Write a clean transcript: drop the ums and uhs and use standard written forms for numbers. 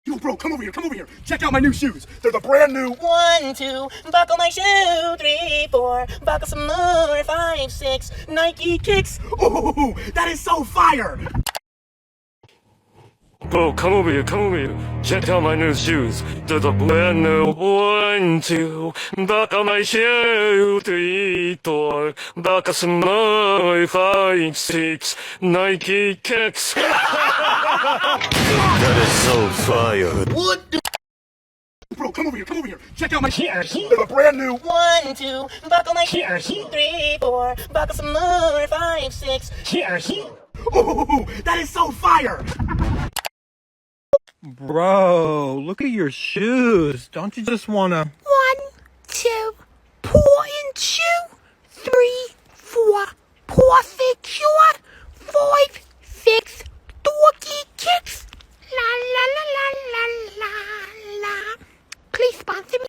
Yo, bro, come over here. Check out my new shoes. They're the brand new. 1, 2, buckle my shoe. 3, 4, buckle some more. 5, 6, Nike kicks. Ooh, that is so fire. Bro, come over here. Check out my new shoes. They're the brand new 1, 2, buckle my shoe. 3, 4, buckle some more. 5, 6, Nike kicks. That is so fire. What? Bro, come over here. Check out my shoes. They're the brand new. 1, 2, buckle my shoe. 3, 4, buckle some more. 5, 6. Ooh, that is so fire. Bro, look at your shoes. Don't you just wanna... 1, 2, pour in 2, 3, 4, pour fix 5, 6, doggy kicks.